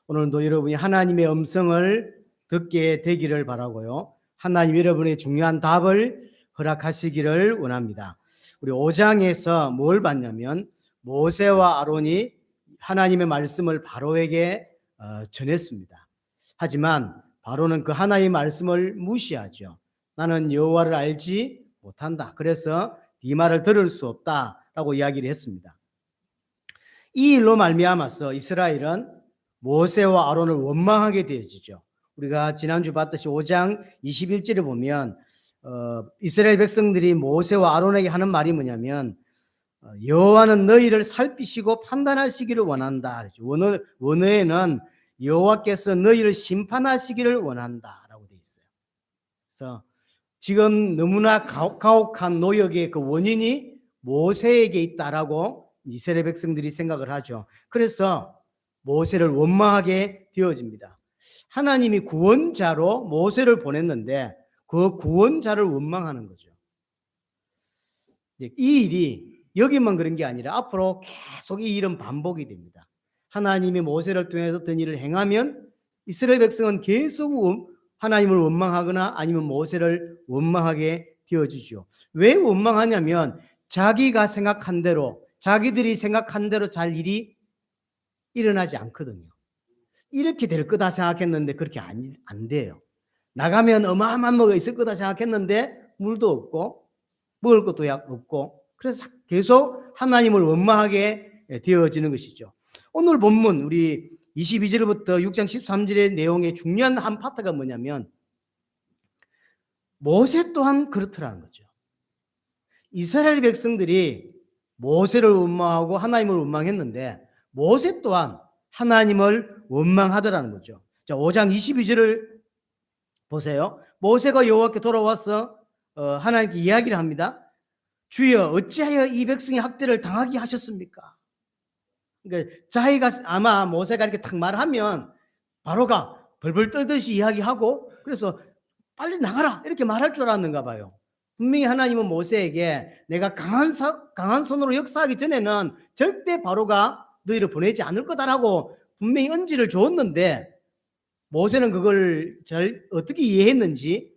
오늘도 여러분이 하나님의 음성을 듣게 되기를 바라고요. 하나님 여러분의 중요한 답을 허락하시기를 원합니다. 우리 5장에서 뭘 봤냐면 모세와 아론이 하나님의 말씀을 바로에게 전했습니다. 하지만 바로는 그 하나님의 말씀을 무시하죠. 나는 여호와를 알지 못한다. 그래서 네 말을 들을 수 없다라고 이야기를 했습니다. 이 일로 말미암아서 이스라엘은 모세와 아론을 원망하게 되어지죠. 우리가 지난주 봤듯이 5장 21절에 보면 이스라엘 백성들이 모세와 아론에게 하는 말이 뭐냐면 여호와는 너희를 살피시고 판단하시기를 원한다. 원어에는 여호와께서 너희를 심판하시기를 원한다라고 되어 있어요. 그래서 지금 너무나 가혹한 노역의 그 원인이 모세에게 있다라고 이스라엘 백성들이 생각을 하죠. 그래서 모세를 원망하게 되어집니다. 하나님이 구원자로 모세를 보냈는데 그 구원자를 원망하는 거죠. 이 일이 여기만 그런 게 아니라 앞으로 계속 이 일은 반복이 됩니다. 하나님이 모세를 통해서 어떤 일을 행하면 이스라엘 백성은 계속 하나님을 원망하거나 아니면 모세를 원망하게 되어지죠. 왜 원망하냐면 자기가 생각한 대로, 자기들이 생각한 대로 잘 일이 일어나지 않거든요. 이렇게 될 거다 생각했는데 그렇게 안 돼요. 나가면 어마어마한 뭐가 있을 거다 생각했는데 물도 없고 먹을 것도 없고, 그래서 계속 하나님을 원망하게 되어지는 것이죠. 오늘 본문 우리 22절부터 6장 13절의 내용의 중요한 한 파트가 뭐냐면 모세 또한 그렇더라는 거죠. 이스라엘 백성들이 모세를 원망하고 하나님을 원망했는데 모세 또한 하나님을 원망하더라는 거죠. 자, 5장 22절을 보세요. 모세가 여호와께 돌아와서 하나님께 이야기를 합니다. 주여 어찌하여 이 백성의 학대를 당하게 하셨습니까? 그러니까 자기가 아마 모세가 이렇게 탁 말하면 바로가 벌벌 떨듯이 이야기하고 그래서 빨리 나가라 이렇게 말할 줄 알았는가 봐요. 분명히 하나님은 모세에게 내가 강한 손으로 역사하기 전에는 절대 바로가 너희를 보내지 않을 거다라고 분명히 언지를 줬는데 모세는 그걸 잘 어떻게 이해했는지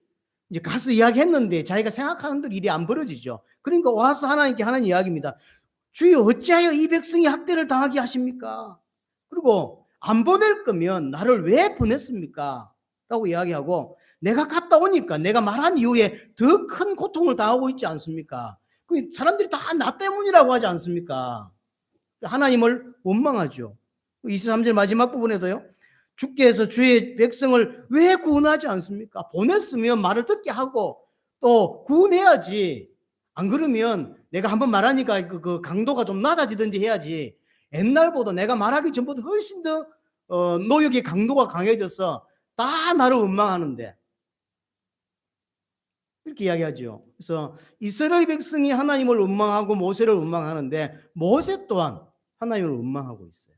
이제 가서 이야기했는데 자기가 생각하는 대로 일이 안 벌어지죠. 그러니까 와서 하나님께 하는 이야기입니다. 주여 어찌하여 이 백성이 학대를 당하게 하십니까? 그리고 안 보낼 거면 나를 왜 보냈습니까? 라고 이야기하고 내가 갔다 오니까 내가 말한 이후에 더 큰 고통을 당하고 있지 않습니까? 그 사람들이 다 나 때문이라고 하지 않습니까? 하나님을 원망하죠. 23절 마지막 부분에도요. 주께서 주의 백성을 왜 구원하지 않습니까? 보냈으면 말을 듣게 하고 또 구원해야지. 안 그러면 내가 한번 말하니까 그 강도가 좀 낮아지든지 해야지. 옛날보다 내가 말하기 전보다 훨씬 더 노역의 강도가 강해져서 다 나를 원망하는데 이렇게 이야기하죠. 그래서 이스라엘 백성이 하나님을 원망하고 모세를 원망하는데 모세 또한 하나님을 원망하고 있어요.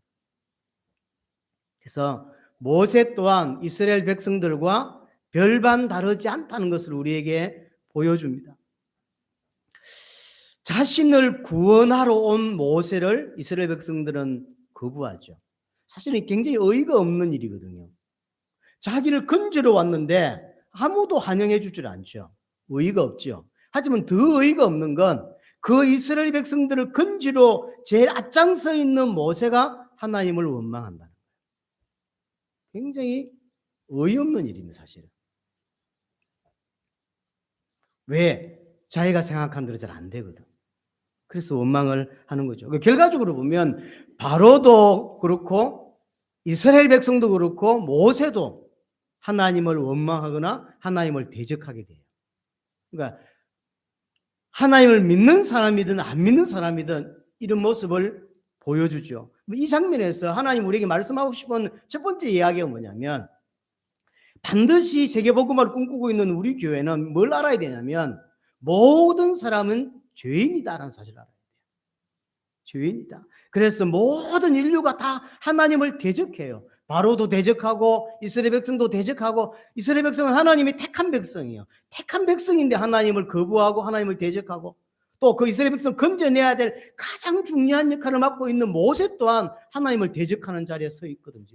그래서 모세 또한 이스라엘 백성들과 별반 다르지 않다는 것을 우리에게 보여줍니다. 자신을 구원하러 온 모세를 이스라엘 백성들은 거부하죠. 사실은 굉장히 어이가 없는 일이거든요. 자기를 건지러 왔는데 아무도 환영해 주질 않죠. 어이가 없죠. 하지만 더 어이가 없는 건 그 이스라엘 백성들을 건지러 제일 앞장서 있는 모세가 하나님을 원망한다는 거예요. 굉장히 어이없는 일입니다, 사실은. 왜? 자기가 생각한 대로 잘 안 되거든. 그래서 원망을 하는 거죠. 결과적으로 보면 바로도 그렇고 이스라엘 백성도 그렇고 모세도 하나님을 원망하거나 하나님을 대적하게 돼요. 그러니까 하나님을 믿는 사람이든 안 믿는 사람이든 이런 모습을 보여주죠. 이 장면에서 하나님 우리에게 말씀하고 싶은 첫 번째 이야기가 뭐냐면 반드시 세계복음화를 꿈꾸고 있는 우리 교회는 뭘 알아야 되냐면 모든 사람은 죄인이다라는 사실을 알아야 돼요. 죄인이다. 그래서 모든 인류가 다 하나님을 대적해요. 바로도 대적하고 이스라엘 백성도 대적하고 이스라엘 백성은 하나님이 택한 백성이에요. 택한 백성인데 하나님을 거부하고 하나님을 대적하고 또 그 이스라엘 백성을 건져내야 될 가장 중요한 역할을 맡고 있는 모세 또한 하나님을 대적하는 자리에 서 있거든요.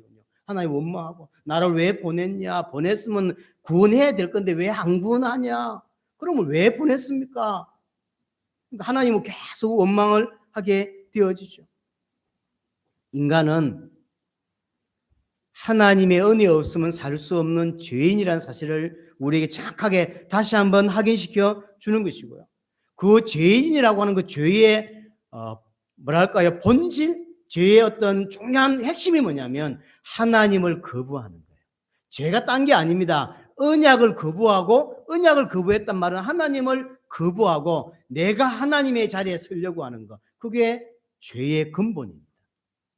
하나님 원망하고 나를 왜 보냈냐? 보냈으면 구원해야 될 건데 왜 안 구원하냐? 그러면 왜 보냈습니까? 그러니까 하나님은 계속 원망을 하게 되어지죠. 인간은 하나님의 은혜 없으면 살 수 없는 죄인이라는 사실을 우리에게 정확하게 다시 한번 확인시켜 주는 것이고요. 그 죄인이라고 하는 그 죄의 뭐랄까요? 본질, 죄의 어떤 중요한 핵심이 뭐냐면 하나님을 거부하는 거예요. 죄가 딴 게 아닙니다. 언약을 거부하고, 언약을 거부했단 말은 하나님을 거부하고 내가 하나님의 자리에 서려고 하는 것. 그게 죄의 근본입니다.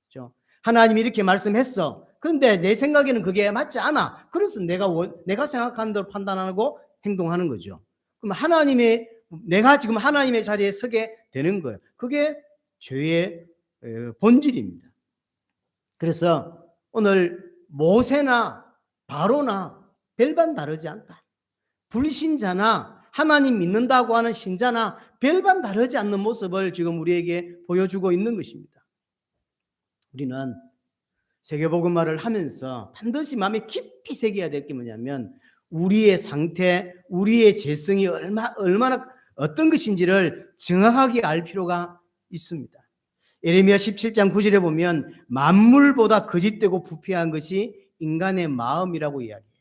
그렇죠? 하나님이 이렇게 말씀했어. 그런데 내 생각에는 그게 맞지 않아. 그래서 내가 생각하는 대로 판단하고 행동하는 거죠. 그럼 내가 지금 하나님의 자리에 서게 되는 거예요. 그게 죄의 본질입니다. 그래서 오늘 모세나 바로나 별반 다르지 않다. 불신자나 하나님 믿는다고 하는 신자나 별반 다르지 않는 모습을 지금 우리에게 보여주고 있는 것입니다. 우리는 세계복음화를 하면서 반드시 마음에 깊이 새겨야 될 게 뭐냐면 우리의 상태, 우리의 죄성이 얼마나 어떤 것인지를 정확하게 알 필요가 있습니다. 예레미야 17장 9절에 보면 만물보다 거짓되고 부패한 것이 인간의 마음이라고 이야기해요.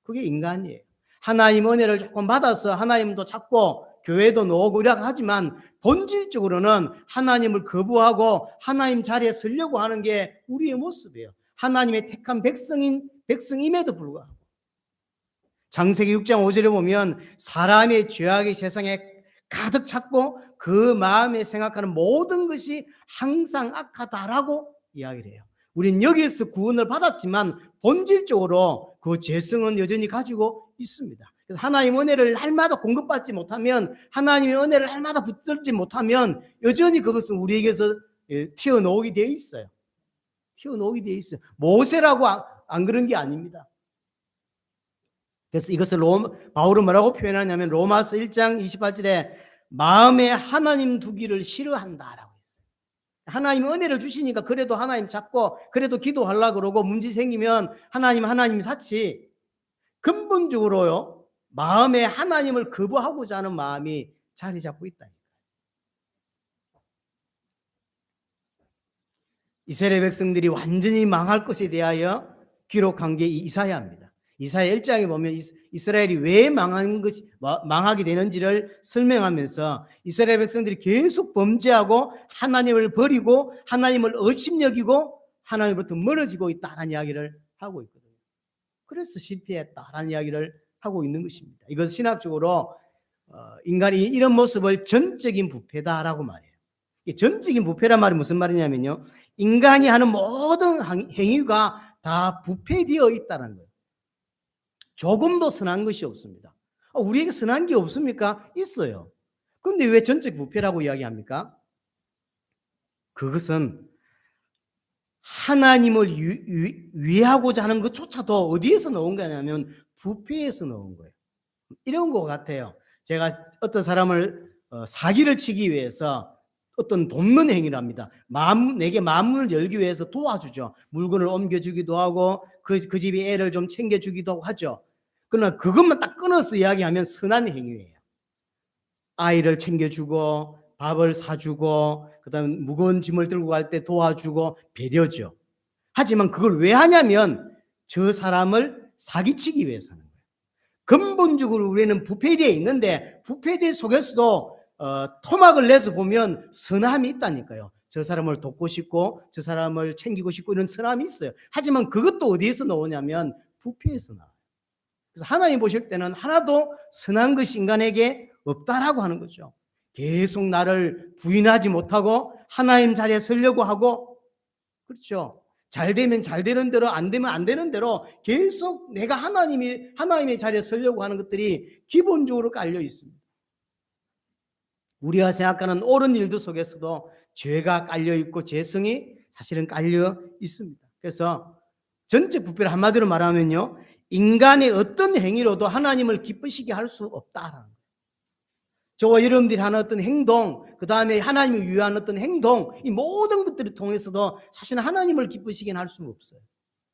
그게 인간이에요. 하나님 은혜를 조금 받아서 하나님도 찾고 교회도 나오고 이렇게 하지만 본질적으로는 하나님을 거부하고 하나님 자리에 서려고 하는 게 우리의 모습이에요. 하나님의 택한 백성임에도 불구하고. 창세기 6장 5절에 보면 사람의 죄악이 세상에 가득 찼고 그 마음에 생각하는 모든 것이 항상 악하다라고 이야기를 해요. 우린 여기에서 구원을 받았지만 본질적으로 그 죄성은 여전히 가지고 있습니다. 그래서 하나님 은혜를 날마다 공급받지 못하면, 하나님의 은혜를 날마다 붙들지 못하면 여전히 그것은 우리에게서 튀어나오게 돼 있어요. 튀어나오게 돼 있어요. 모세라고 안 그런 게 아닙니다. 그래서 이것을 바울은 뭐라고 표현하냐면 로마서 1장 28절에 마음에 하나님 두기를 싫어한다라고 했어요. 하나님 은혜를 주시니까 그래도 하나님 찾고 그래도 기도하려고 그러고 문제 생기면 하나님 사치. 근본적으로요. 마음에 하나님을 거부하고자 하는 마음이 자리 잡고 있다니까요. 이스라엘 백성들이 완전히 망할 것에 대하여 기록한 게 이사야입니다. 이사야 1장에 보면 이스라엘이 왜 망하게 되는지를 설명하면서 이스라엘 백성들이 계속 범죄하고 하나님을 버리고 하나님을 업신여기고 하나님으로부터 멀어지고 있다는 이야기를 하고 있거든요. 그래서 실패했다라는 이야기를 하고 있는 것입니다. 이것은 신학적으로 인간이 이런 모습을 전적인 부패다라고 말해요. 전적인 부패란 말이 무슨 말이냐면요. 인간이 하는 모든 행위가 다 부패되어 있다는 거예요. 조금도 선한 것이 없습니다. 우리에게 선한 게 없습니까? 있어요. 그런데 왜 전적 부패라고 이야기합니까? 그것은 하나님을 위하고자 하는 것조차도 어디에서 나온 거냐면 부패에서 나온 거예요. 이런 것 같아요. 제가 어떤 사람을 사기를 치기 위해서 어떤 돕는 행위를 합니다. 내게 마음문을 열기 위해서 도와주죠. 물건을 옮겨주기도 하고 그 집이 애를 좀 챙겨주기도 하죠. 그러나 그것만 딱 끊어서 이야기하면 선한 행위예요. 아이를 챙겨주고 밥을 사주고 그다음에 무거운 짐을 들고 갈 때 도와주고 배려죠. 하지만 그걸 왜 하냐면 저 사람을 사기치기 위해서 하는 거예요. 근본적으로 우리는 부패되어 있는데 부패대 속에서도 토막을 내서 보면 선함이 있다니까요. 저 사람을 돕고 싶고 저 사람을 챙기고 싶고 이런 선함이 있어요. 하지만 그것도 어디에서 나오냐면 부패에서 나와요. 그래서 하나님 보실 때는 하나도 선한 것이 인간에게 없다라고 하는 거죠. 계속 나를 부인하지 못하고 하나님 자리에 서려고 하고, 그렇죠. 잘 되면 잘 되는 대로, 안 되면 안 되는 대로 계속 내가 하나님의 자리에 서려고 하는 것들이 기본적으로 깔려 있습니다. 우리가 생각하는 옳은 일들 속에서도 죄가 깔려 있고 죄성이 사실은 깔려 있습니다. 그래서 전적 부패를 한마디로 말하면요, 인간의 어떤 행위로도 하나님을 기쁘시게 할 수 없다라는 거예요. 저와 여러분들이 하는 어떤 행동, 그 다음에 하나님을 위한 어떤 행동, 이 모든 것들을 통해서도 사실은 하나님을 기쁘시게 할 수는 없어요.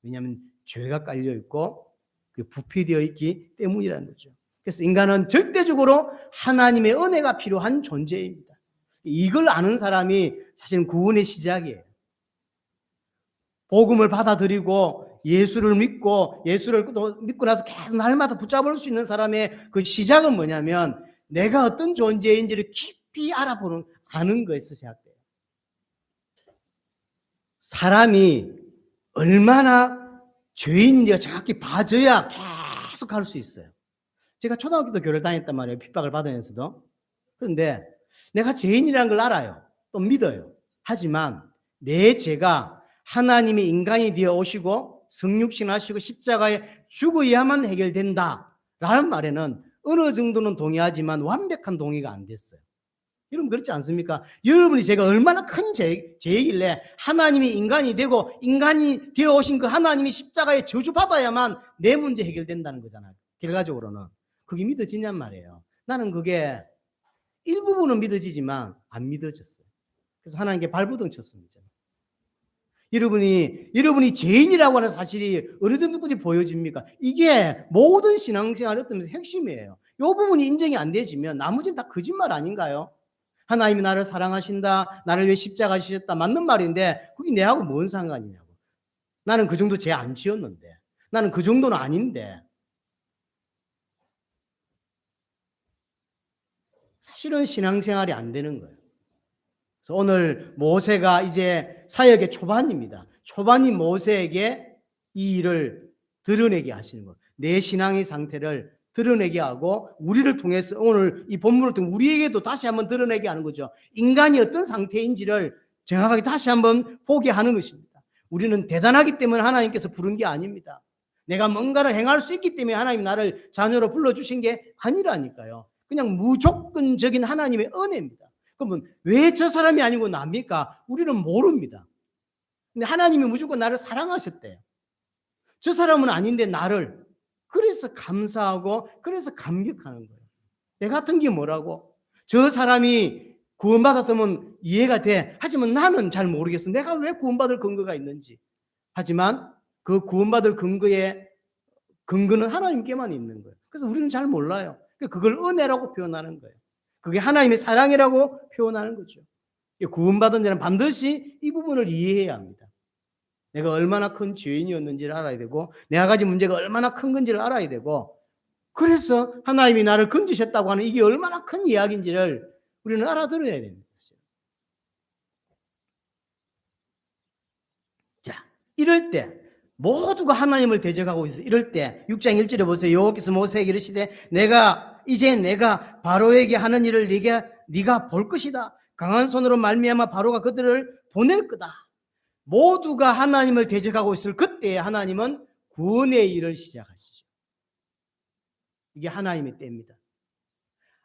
왜냐하면 죄가 깔려 있고 그 부패되어 있기 때문이라는 거죠. 그래서 인간은 절대적으로 하나님의 은혜가 필요한 존재입니다. 이걸 아는 사람이 사실은 구원의 시작이에요. 복음을 받아들이고 예수를 믿고 예수를 믿고 나서 계속 날마다 붙잡을 수 있는 사람의 그 시작은 뭐냐면 내가 어떤 존재인지를 깊이 아는 거에서 시작돼요. 사람이 얼마나 죄인인지가 정확히 봐줘야 계속 갈 수 있어요. 제가 초등학교 때 교회를 다녔단 말이에요. 핍박을 받으면서도. 그런데 내가 죄인이라는 걸 알아요. 또 믿어요. 하지만 내 죄가 하나님이 인간이 되어 오시고 성육신하시고 십자가에 죽어야만 해결된다라는 말에는 어느 정도는 동의하지만 완벽한 동의가 안 됐어요. 여러분 그렇지 않습니까? 여러분이 제가 얼마나 큰 죄이길래 하나님이 인간이 되고 인간이 되어 오신 그 하나님이 십자가에 저주받아야만 내 문제 해결된다는 거잖아요. 결과적으로는. 그게 믿어지냔 말이에요. 나는 그게 일부분은 믿어지지만 안 믿어졌어요. 그래서 하나님께 발부둥 쳤습니다. 여러분이 죄인이라고 하는 사실이 어느 정도까지 보여집니까? 이게 모든 신앙생활의 어떤 핵심이에요. 이 부분이 인정이 안 되지면 나머지는 다 거짓말 아닌가요? 하나님이 나를 사랑하신다, 나를 위해 십자가 지셨다, 맞는 말인데 그게 내하고 뭔 상관이냐고. 나는 그 정도 죄 안 지었는데, 나는 그 정도는 아닌데. 사실은 신앙생활이 안 되는 거예요. 그래서 오늘 모세가 이제 사역의 초반입니다. 초반인 모세에게 이 일을 드러내게 하시는 거예요. 내 신앙의 상태를 드러내게 하고 우리를 통해서 오늘 이 본문을 통해 우리에게도 다시 한번 드러내게 하는 거죠. 인간이 어떤 상태인지를 정확하게 다시 한번 보게 하는 것입니다. 우리는 대단하기 때문에 하나님께서 부른 게 아닙니다. 내가 뭔가를 행할 수 있기 때문에 하나님 나를 자녀로 불러주신 게 아니라니까요. 그냥 무조건적인 하나님의 은혜입니다. 그러면 왜 저 사람이 아니고 납니까? 우리는 모릅니다. 근데 하나님이 무조건 나를 사랑하셨대요. 저 사람은 아닌데 나를. 그래서 감사하고 그래서 감격하는 거예요. 내 같은 게 뭐라고? 저 사람이 구원받았다면 이해가 돼. 하지만 나는 잘 모르겠어. 내가 왜 구원받을 근거가 있는지. 하지만 그 구원받을 근거는 하나님께만 있는 거예요. 그래서 우리는 잘 몰라요. 그걸 은혜라고 표현하는 거예요. 그게 하나님의 사랑이라고 표현하는 거죠. 구원받은 자는 반드시 이 부분을 이해해야 합니다. 내가 얼마나 큰 죄인이었는지를 알아야 되고 내가 가진 문제가 얼마나 큰 건지를 알아야 되고 그래서 하나님이 나를 건지셨다고 하는 이게 얼마나 큰 이야기인지를 우리는 알아들어야 됩니다. 자, 이럴 때 모두가 하나님을 대적하고 있어요. 이럴 때 6장 1절에 보세요. 여호와께서 모세에게 이르시되 내가 바로에게 하는 일을 네가 볼 것이다. 강한 손으로 말미암아 바로가 그들을 보낼 거다. 모두가 하나님을 대적하고 있을 그때 하나님은 구원의 일을 시작하시죠. 이게 하나님의 때입니다.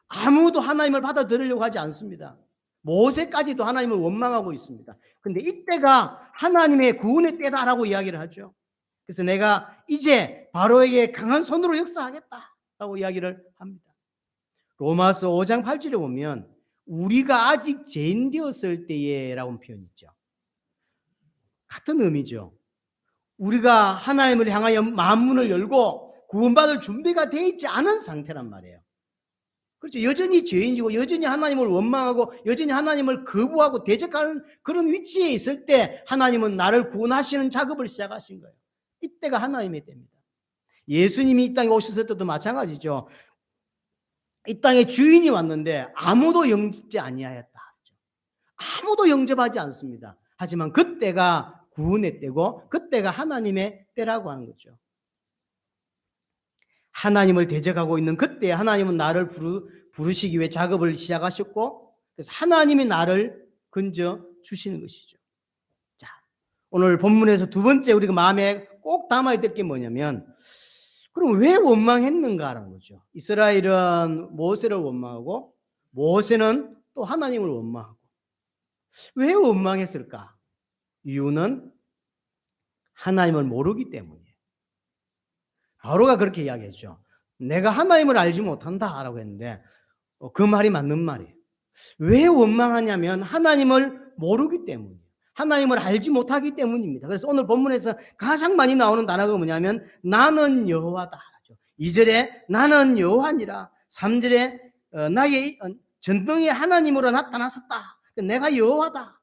아무도 하나님을 받아들이려고 하지 않습니다. 모세까지도 하나님을 원망하고 있습니다. 그런데 이때가 하나님의 구원의 때다라고 이야기를 하죠. 그래서 내가 이제 바로에게 강한 손으로 역사하겠다라고 이야기를 합니다. 로마서 5장 8절에 보면 우리가 아직 죄인 되었을 때에라고 표현이 있죠. 같은 의미죠. 우리가 하나님을 향하여 마음문을 열고 구원받을 준비가 되어 있지 않은 상태란 말이에요. 그렇죠. 여전히 죄인이고 여전히 하나님을 원망하고 여전히 하나님을 거부하고 대적하는 그런 위치에 있을 때 하나님은 나를 구원하시는 작업을 시작하신 거예요. 이때가 하나님의 때입니다. 예수님이 이 땅에 오셨을 때도 마찬가지죠. 이 땅에 주인이 왔는데 아무도 영접지 아니하였다. 아무도 영접하지 않습니다. 하지만 그때가 구원의 때고 그때가 하나님의 때라고 하는 거죠. 하나님을 대적하고 있는 그때 하나님은 나를 부르시기 위해 작업을 시작하셨고 그래서 하나님이 나를 건져 주시는 것이죠. 자, 오늘 본문에서 두 번째 우리가 마음에 꼭 담아야 될 게 뭐냐면 그럼 왜 원망했는가라는 거죠. 이스라엘은 모세를 원망하고 모세는 또 하나님을 원망하고 왜 원망했을까? 이유는 하나님을 모르기 때문이에요. 바로가 그렇게 이야기했죠. 내가 하나님을 알지 못한다라고 했는데 그 말이 맞는 말이에요. 왜 원망하냐면 하나님을 모르기 때문이에요. 하나님을 알지 못하기 때문입니다. 그래서 오늘 본문에서 가장 많이 나오는 단어가 뭐냐면 나는 여호와다. 2절에 나는 여호와니라. 3절에 나의 전능의 하나님으로 나타났었다. 내가 여호와다.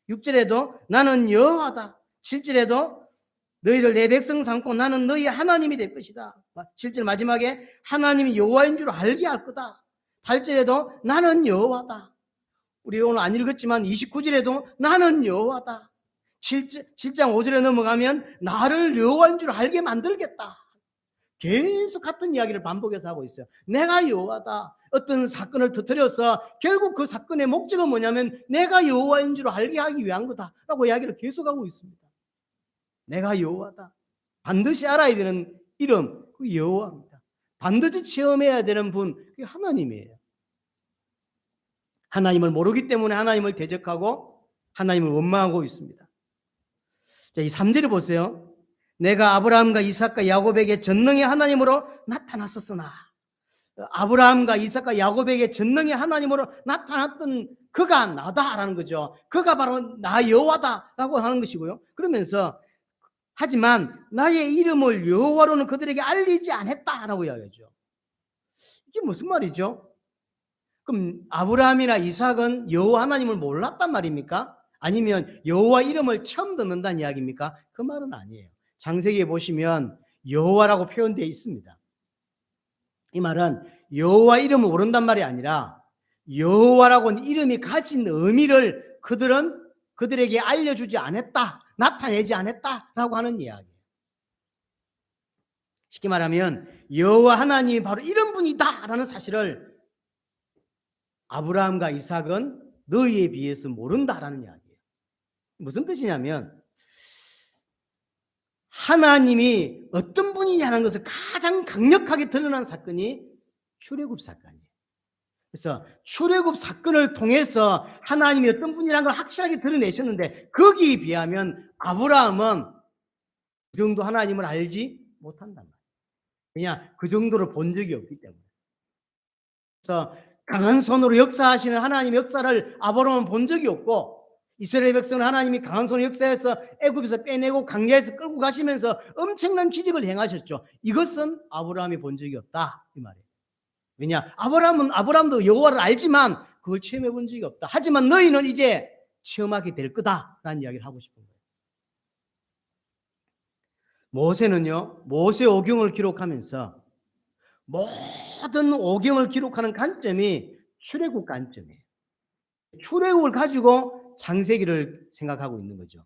6절에도 나는 여호와다. 7절에도 너희를 내 백성 삼고 나는 너희 하나님이 될 것이다. 7절 마지막에 하나님이 여호와인 줄 알게 할 거다. 8절에도 나는 여호와다. 우리 오늘 안 읽었지만 29절에도 나는 여호와다. 7장 5절에 넘어가면 나를 여호와인 줄 알게 만들겠다. 계속 같은 이야기를 반복해서 하고 있어요. 내가 여호와다. 어떤 사건을 터뜨려서 결국 그 사건의 목적은 뭐냐면 내가 여호와인 줄 알게 하기 위한 거다라고 이야기를 계속하고 있습니다. 내가 여호와다. 반드시 알아야 되는 이름, 그 여호와입니다. 반드시 체험해야 되는 분, 그게 하나님이에요. 하나님을 모르기 때문에 하나님을 대적하고 하나님을 원망하고 있습니다. 자, 이 3절을 보세요. 내가 아브라함과 이삭과 야곱에게 전능의 하나님으로 나타났었으나, 아브라함과 이삭과 야곱에게 전능의 하나님으로 나타났던 그가 나다라는 거죠. 그가 바로 나 여호와다라고 하는 것이고요. 그러면서 하지만 나의 이름을 여호와로는 그들에게 알리지 않았다라고 이야기하죠. 이게 무슨 말이죠? 그럼 아브라함이나 이삭은 여호와 하나님을 몰랐단 말입니까? 아니면 여호와 이름을 처음 듣는다는 이야기입니까? 그 말은 아니에요. 창세기에 보시면 여호와라고 표현되어 있습니다. 이 말은 여호와 이름을 모른단 말이 아니라 여호와라고 이름이 가진 의미를 그들에게 알려주지 않았다, 나타내지 않았다라고 하는 이야기예요. 쉽게 말하면 여호와 하나님이 바로 이런 분이다라는 사실을 아브라함과 이삭은 너희에 비해서 모른다라는 이야기예요. 무슨 뜻이냐면 하나님이 어떤 분이냐는 것을 가장 강력하게 드러난 사건이 출애굽 사건이에요. 그래서 출애굽 사건을 통해서 하나님이 어떤 분이라는 걸 확실하게 드러내셨는데 거기에 비하면 아브라함은 그 정도 하나님을 알지 못한단 말이에요. 왜냐? 그 정도를 본 적이 없기 때문에. 그래서 강한 손으로 역사하시는 하나님의 역사를 아브라함은 본 적이 없고 이스라엘 백성은 하나님이 강한 손으로 역사해서 애굽에서 빼내고 광야에서 끌고 가시면서 엄청난 기적을 행하셨죠. 이것은 아브라함이 본 적이 없다 이 말이에요. 왜냐? 아브라함도 여호와를 알지만 그걸 체험해 본 적이 없다. 하지만 너희는 이제 체험하게 될 거다라는 이야기를 하고 싶은 거예요. 모세는요, 모세 오경을 기록하면서 모든 오경을 기록하는 관점이 출애굽 관점이에요. 출애굽을 가지고 창세기를 생각하고 있는 거죠.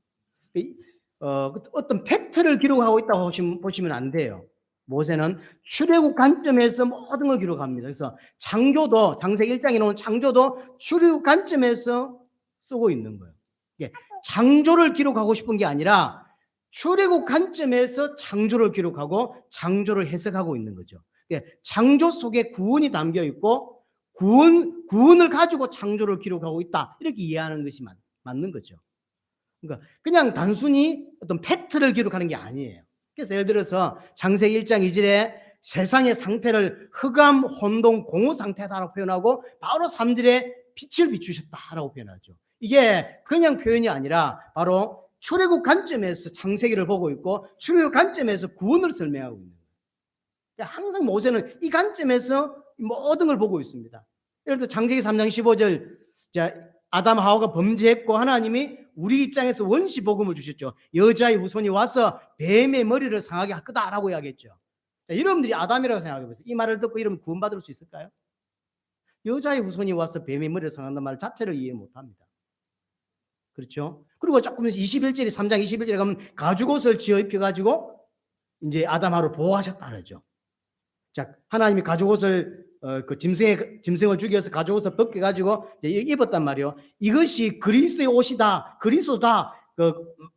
어떤 팩트를 기록하고 있다고 보시면 안 돼요. 모세는 출애굽 관점에서 모든 걸 기록합니다. 그래서 창조도, 창세기 1장에 나오는 창조도 출애굽 관점에서 쓰고 있는 거예요. 창조를 기록하고 싶은 게 아니라 출애굽 관점에서 창조를 기록하고 창조를 해석하고 있는 거죠. 창조 속에 구원이 담겨 있고 구원을 가지고 창조를 기록하고 있다. 이렇게 이해하는 것이 맞는 거죠. 그러니까 그냥 단순히 어떤 팩트를 기록하는 게 아니에요. 그래서 예를 들어서 창세기 1장 2절에 세상의 상태를 흑암, 혼동, 공허 상태다라고 표현하고 바로 3절에 빛을 비추셨다라고 표현하죠. 이게 그냥 표현이 아니라 바로 출애굽 관점에서 창세기를 보고 있고 출애굽 관점에서 구원을 설명하고 있는 거예요. 항상 모세는 이 관점에서 모든 걸 보고 있습니다. 예를 들어 창세기 3장 15절 아담 하와가 범죄했고 하나님이 우리 입장에서 원시 복음을 주셨죠. 여자의 후손이 와서 뱀의 머리를 상하게 할 거다라고 이야기했죠. 자, 여러분들이 아담이라고 생각해보세요. 이 말을 듣고 이러면 구원받을 수 있을까요? 여자의 후손이 와서 뱀의 머리를 상한다는 말 자체를 이해 못합니다. 그렇죠? 그리고 조금 21절에 3장 21절에 가면 가죽옷을 지어 입혀가지고 이제 아담하고 보호하셨다 그러죠. 자, 하나님이 가죽옷을 그 짐승을 죽여서 가죽옷을 벗겨가지고 입었단 말이에요. 이것이 그리스도의 옷이다, 그리스도다,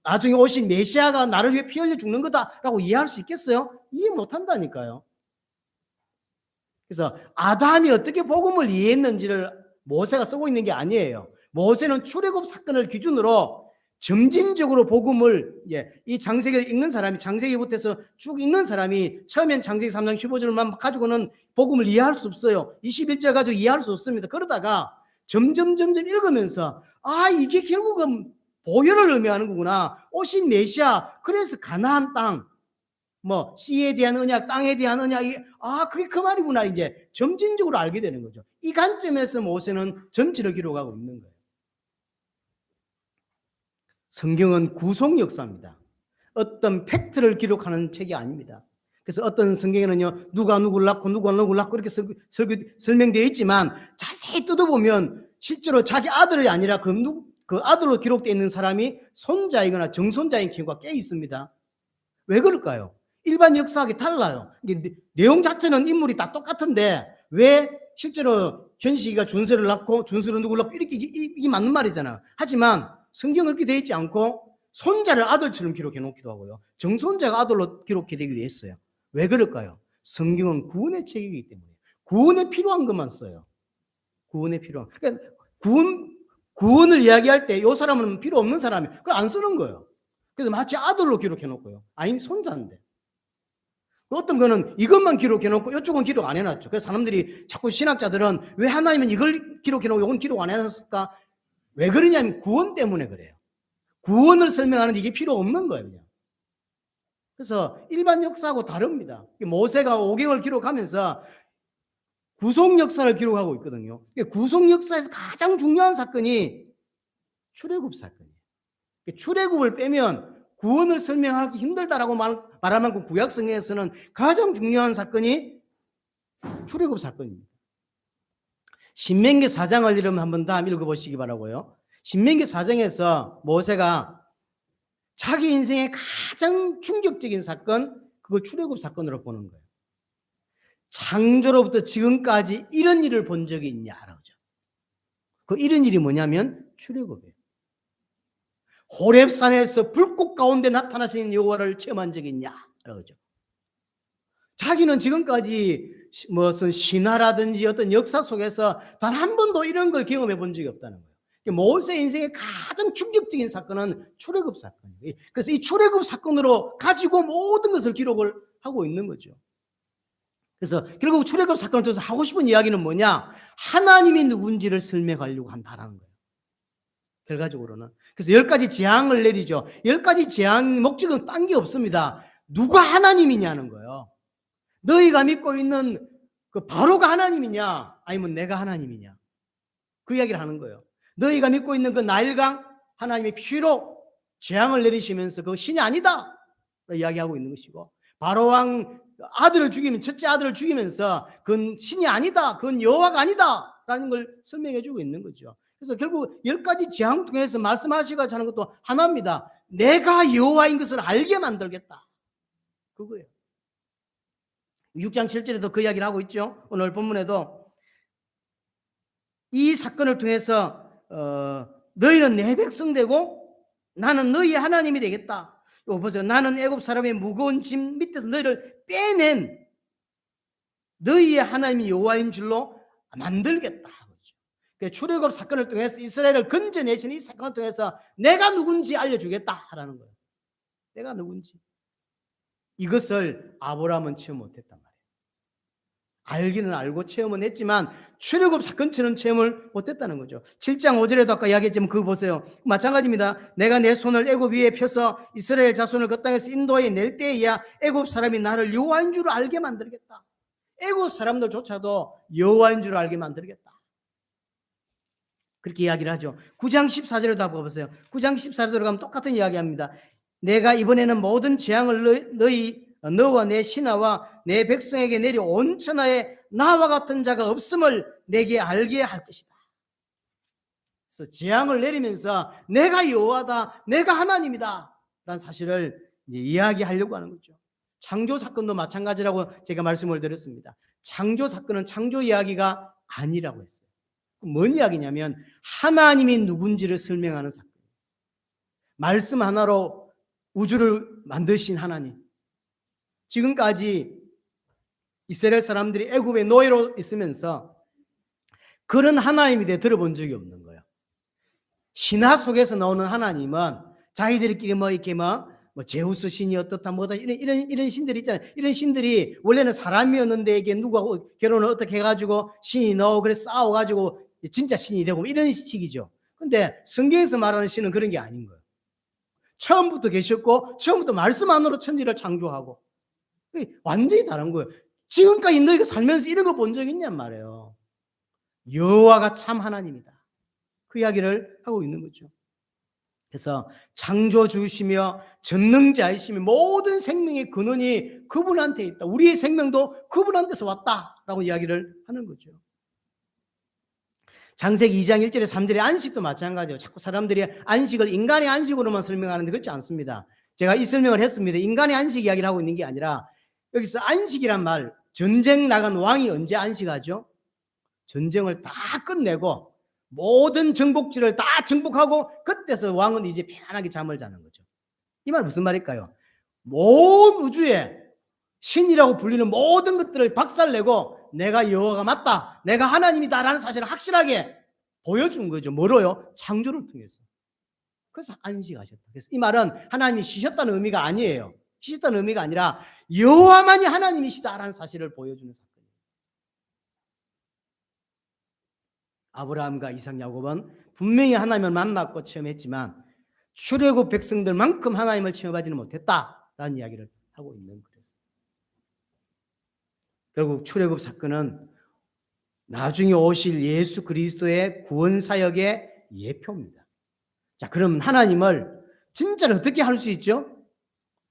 나중에 오신 메시아가 나를 위해 피 흘려 죽는 거다라고 이해할 수 있겠어요? 이해 못한다니까요. 그래서 아담이 어떻게 복음을 이해했는지를 모세가 쓰고 있는 게 아니에요. 모세는 출애굽 사건을 기준으로 점진적으로 복음을 이 창세기를 읽는 사람이 창세기부터 해서 쭉 읽는 사람이 처음엔 창세기 3장 15절만 가지고는 복음을 이해할 수 없어요. 21절 가지고 이해할 수 없습니다. 그러다가 점점 읽으면서 이게 결국은 보혈을 의미하는 거구나. 오신 메시아. 그래서 가나안 땅, 뭐 씨에 대한 언약, 땅에 대한 언약이 그게 그 말이구나. 이제 점진적으로 알게 되는 거죠. 이 관점에서 모세는 전체를 기록하고 있는 거예요. 성경은 구속 역사입니다. 어떤 팩트를 기록하는 책이 아닙니다. 그래서 어떤 성경에는요, 누가 누구를 낳고 누가 누구를 낳고 이렇게 설명되어 있지만 자세히 뜯어보면 실제로 자기 아들이 아니라 그 아들로 기록되어 있는 사람이 손자이거나 정손자인 경우가 꽤 있습니다. 왜 그럴까요? 일반 역사하기 달라요. 이게 내용 자체는 인물이 다 똑같은데 왜 실제로 현식이가 준서를 낳고 준서는 누구를 낳고 이렇게 이게 맞는 말이잖아요. 하지만 성경은 그렇게 되어 있지 않고 손자를 아들처럼 기록해 놓기도 하고요. 정손자가 아들로 기록해 되기도 했어요. 왜 그럴까요? 성경은 구원의 책이기 때문에 구원에 필요한 것만 써요. 구원에 필요한. 그러니까 구원을 이야기할 때 이 사람은 필요 없는 사람이 그걸 안 쓰는 거예요. 그래서 마치 아들로 기록해 놓고요. 아니 손자인데. 어떤 거는 이것만 기록해 놓고 이쪽은 기록 안 해놨죠. 그래서 사람들이 자꾸 신학자들은 왜 하나님은 이걸 기록해 놓고 이건 기록 안 해놨을까? 왜 그러냐면 구원 때문에 그래요. 구원을 설명하는데 이게 필요 없는 거예요. 그냥. 그래서 일반 역사하고 다릅니다. 모세가 5경을 기록하면서 구속 역사를 기록하고 있거든요. 구속 역사에서 가장 중요한 사건이 출애굽 사건이에요. 출애굽을 빼면 구원을 설명하기 힘들다라고 말할 만큼 구약 성경에서는 가장 중요한 사건이 출애굽 사건입니다. 신명기 4장을 여러분 한번 다 읽어보시기 바라고요. 신명기 4장에서 모세가 자기 인생의 가장 충격적인 사건, 그걸 출애굽 사건으로 보는 거예요. 창조로부터 지금까지 이런 일을 본 적이 있냐라고 하죠. 그 이런 일이 뭐냐면 출애굽이에요. 호렙산에서 불꽃 가운데 나타나신 여호와를 체험한 적이 있냐라고 하죠. 자기는 지금까지 무슨 신화라든지 어떤 역사 속에서 단 한 번도 이런 걸 경험해 본 적이 없다는 거예요. 모세 인생의 가장 충격적인 사건은 출애굽 사건이에요. 그래서 이 출애굽 사건으로 가지고 모든 것을 기록을 하고 있는 거죠. 그래서 결국 출애굽 사건을 통해서 하고 싶은 이야기는 뭐냐? 하나님이 누군지를 설명하려고 한다는 거예요. 결과적으로는. 그래서 10가지 재앙을 내리죠. 10가지 재앙 목적은 딴 게 없습니다. 누가 하나님이냐는 거예요. 너희가 믿고 있는 그 바로가 하나님이냐 아니면 내가 하나님이냐, 그 이야기를 하는 거예요. 너희가 믿고 있는 그 나일강, 하나님의 피로 재앙을 내리시면서 그 신이 아니다 이야기하고 있는 것이고, 바로왕 아들을 죽이면 첫째 아들을 죽이면서 그건 신이 아니다, 그건 여호와가 아니다 라는 걸 설명해 주고 있는 거죠. 그래서 결국 10가지 재앙 통해서 말씀하시고자 하는 것도 하나입니다. 내가 여호와인 것을 알게 만들겠다, 그거예요. 6장 7절에도 그 이야기를 하고 있죠. 오늘 본문에도 이 사건을 통해서 너희는 내 백성 되고 나는 너희의 하나님이 되겠다. 이거 보세요. 나는 애굽 사람의 무거운 짐 밑에서 너희를 빼낸 너희의 하나님이 여호와인 줄로 만들겠다. 출애굽 사건을 통해서 이스라엘을 건져내시는 이 사건을 통해서 내가 누군지 알려주겠다라는 거예요. 내가 누군지. 이것을 아브라함은 체험 못했단 말이에요. 알기는 알고 체험은 했지만 출애굽 사건처럼 체험을 못했다는 거죠. 7장 5절에도 아까 이야기했지만 그거 보세요. 마찬가지입니다. 내가 내 손을 애굽 위에 펴서 이스라엘 자손을 그 땅에서 인도해 낼 때에야 애굽 사람이 나를 여호와인 줄 알게 만들겠다. 애굽 사람들조차도 여호와인 줄 알게 만들겠다. 그렇게 이야기를 하죠. 9장 14절에도 한번 보세요. 9장 14절에 가면 똑같은 이야기합니다. 내가 이번에는 모든 재앙을 너와 내 신하와 내 백성에게 내려 온 천하에 나와 같은 자가 없음을 내게 알게 할 것이다. 그래서 재앙을 내리면서 내가 여호와다, 내가 하나님이다 라는 사실을 이제 이야기하려고 하는 거죠. 창조 사건도 마찬가지라고 제가 말씀을 드렸습니다. 창조 사건은 창조 이야기가 아니라고 했어요. 뭔 이야기냐면 하나님이 누군지를 설명하는 사건. 말씀 하나로 우주를 만드신 하나님. 지금까지 이스라엘 사람들이 애굽의 노예로 있으면서 그런 하나님에 대해 들어본 적이 없는 거예요. 신화 속에서 나오는 하나님은 자기들끼리 이렇게 제우스 신이 어떻다 뭐다 이런 신들이 있잖아요. 이런 신들이 원래는 사람이었는데 이게 누가 결혼을 어떻게 해가지고 신이 나오고 그래서 싸워가지고 진짜 신이 되고 이런 식이죠. 근데 성경에서 말하는 신은 그런 게 아닌 거예요. 처음부터 계셨고 처음부터 말씀 안으로 천지를 창조하고 완전히 다른 거예요. 지금까지 너희가 살면서 이런 거 본 적 있냔 말이에요. 여호와가 참 하나님이다. 그 이야기를 하고 있는 거죠. 그래서 창조주시며 전능자이시며 모든 생명의 근원이 그분한테 있다. 우리의 생명도 그분한테서 왔다라고 이야기를 하는 거죠. 창세기 2장 1절에 3절의 안식도 마찬가지예요. 자꾸 사람들이 안식을 인간의 안식으로만 설명하는데 그렇지 않습니다. 제가 이 설명을 했습니다. 인간의 안식 이야기를 하고 있는 게 아니라 여기서 안식이란 말, 전쟁 나간 왕이 언제 안식하죠? 전쟁을 다 끝내고 모든 정복지를 다 정복하고 그때서 왕은 이제 편안하게 잠을 자는 거죠. 이 말 무슨 말일까요? 온 우주에 신이라고 불리는 모든 것들을 박살내고 내가 여호와가 맞다, 내가 하나님이다라는 사실을 확실하게 보여준 거죠. 뭐로요? 창조를 통해서. 그래서 안식하셨다. 그래서 이 말은 하나님이 쉬셨다는 의미가 아니에요. 쉬셨다는 의미가 아니라 여호와만이 하나님이시다라는 사실을 보여주는 사건이에요. 아브라함과 이삭, 야곱은 분명히 하나님을 만났고 체험했지만 출애굽 백성들만큼 하나님을 체험하지는 못했다라는 이야기를 하고 있는 거예요. 결국 출애굽 사건은 나중에 오실 예수 그리스도의 구원 사역의 예표입니다. 자, 그럼 하나님을 진짜로 어떻게 할 수 있죠?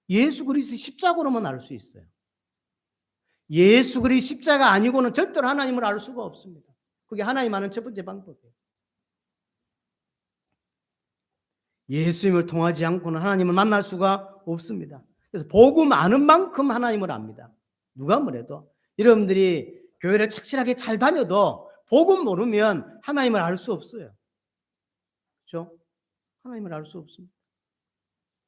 예수 그리스도 십자가로만 알 수 있어요. 예수 그리스도 십자가 아니고는 절대로 하나님을 알 수가 없습니다. 그게 하나님 아는 첫 번째 방법이에요. 예수님을 통하지 않고는 하나님을 만날 수가 없습니다. 그래서 복음 아는 만큼 하나님을 압니다. 누가 뭐래도 여러분들이 교회를 착실하게 잘 다녀도 복음 모르면 하나님을 알 수 없어요. 그렇죠? 하나님을 알 수 없습니다.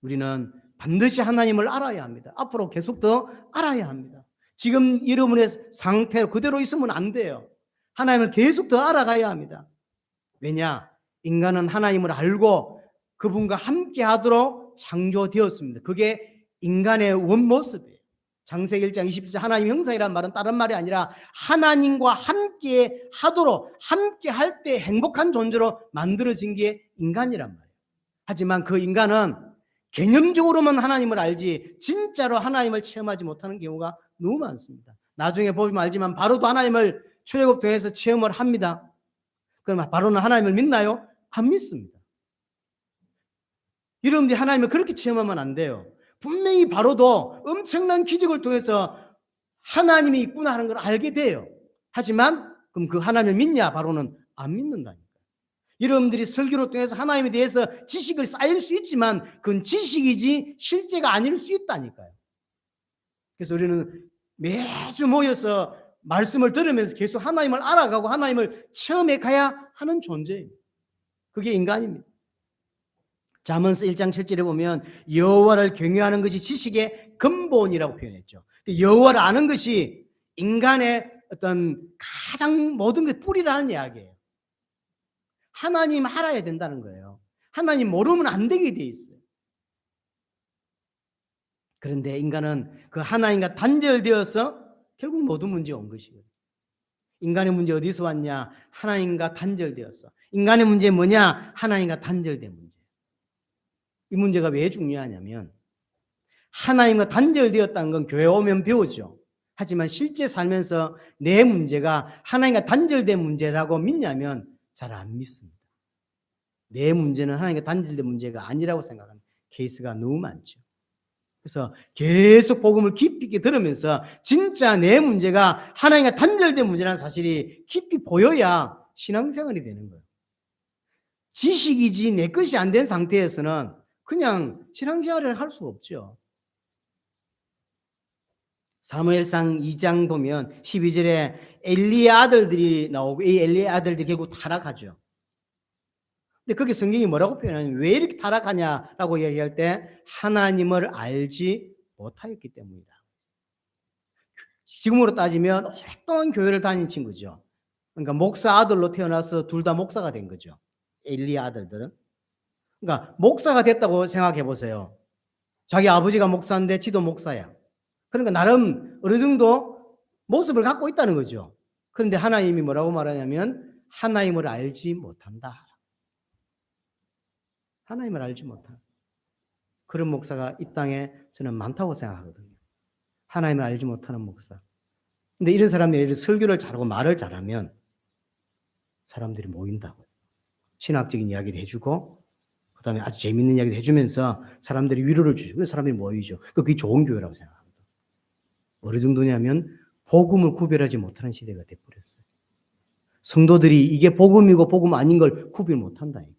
우리는 반드시 하나님을 알아야 합니다. 앞으로 계속 더 알아야 합니다. 지금 여러분의 상태로 그대로 있으면 안 돼요. 하나님을 계속 더 알아가야 합니다. 왜냐? 인간은 하나님을 알고 그분과 함께 하도록 창조되었습니다. 그게 인간의 원모습이에요. 창세기 1장 20절 하나님 형상이라는 말은 다른 말이 아니라 하나님과 함께 하도록 함께 할 때 행복한 존재로 만들어진 게 인간이란 말이에요. 하지만 그 인간은 개념적으로만 하나님을 알지 진짜로 하나님을 체험하지 못하는 경우가 너무 많습니다. 나중에 보면 알지만 바로도 하나님을 출애굽통해서 체험을 합니다. 그럼 바로는 하나님을 믿나요? 안 믿습니다. 여러분들이 하나님을 그렇게 체험하면 안 돼요. 분명히 바로도 엄청난 기적을 통해서 하나님이 있구나 하는 걸 알게 돼요. 하지만 그럼 그 하나님을 믿냐? 바로는 안 믿는다니까요. 여러분들이 설교를 통해서 하나님에 대해서 지식을 쌓일 수 있지만 그건 지식이지 실제가 아닐 수 있다니까요. 그래서 우리는 매주 모여서 말씀을 들으면서 계속 하나님을 알아가고 하나님을 체험해 가야 하는 존재예요. 그게 인간입니다. 잠언서 1장 7절에 보면 여호와를 경외하는 것이 지식의 근본이라고 표현했죠. 여호와를 아는 것이 인간의 어떤 가장 모든 것 뿌리라는 이야기예요. 하나님 알아야 된다는 거예요. 하나님 모르면 안 되게 돼 있어요. 그런데 인간은 그 하나님과 단절되어서 결국 모든 문제가 온 것이거든요. 인간의 문제 어디서 왔냐? 하나님과 단절되었어. 인간의 문제 뭐냐? 하나님과 단절된 문제. 이 문제가 왜 중요하냐면 하나님과 단절되었다는 건 교회 오면 배우죠. 하지만 실제 살면서 내 문제가 하나님과 단절된 문제라고 믿냐면 잘 안 믿습니다. 내 문제는 하나님과 단절된 문제가 아니라고 생각하는 케이스가 너무 많죠. 그래서 계속 복음을 깊이 있게 들으면서 진짜 내 문제가 하나님과 단절된 문제라는 사실이 깊이 보여야 신앙생활이 되는 거예요. 지식이지 내 것이 안 된 상태에서는 그냥 신앙생활을 할 수가 없죠. 사무엘상 2장 보면 12절에 엘리의 아들들이 나오고 이 엘리의 아들들이 결국 타락하죠. 근데 거기 성경이 뭐라고 표현하냐면 왜 이렇게 타락하냐라고 얘기할 때 하나님을 알지 못하였기 때문이다. 지금으로 따지면 오랫동안 교회를 다닌 친구죠. 그러니까 목사 아들로 태어나서 둘 다 목사가 된 거죠. 엘리의 아들들은. 그러니까 목사가 됐다고 생각해 보세요. 자기 아버지가 목사인데 지도 목사야. 그러니까 나름 어느 정도 모습을 갖고 있다는 거죠. 그런데 하나님이 뭐라고 말하냐면 하나님을 알지 못한다. 하나님을 알지 못하는 그런 목사가 이 땅에 저는 많다고 생각하거든요. 하나님을 알지 못하는 목사. 근데 이런 사람들이 설교를 잘하고 말을 잘하면 사람들이 모인다고요. 신학적인 이야기도 해주고 그다음에 아주 재밌는 이야기도 해주면서 사람들이 위로를 주죠. 그래서 사람들이 모이죠. 그게 좋은 교회라고 생각합니다. 어느 정도냐면 복음을 구별하지 못하는 시대가 돼버렸어요. 성도들이 이게 복음이고 복음 아닌 걸 구별 못한다니까요.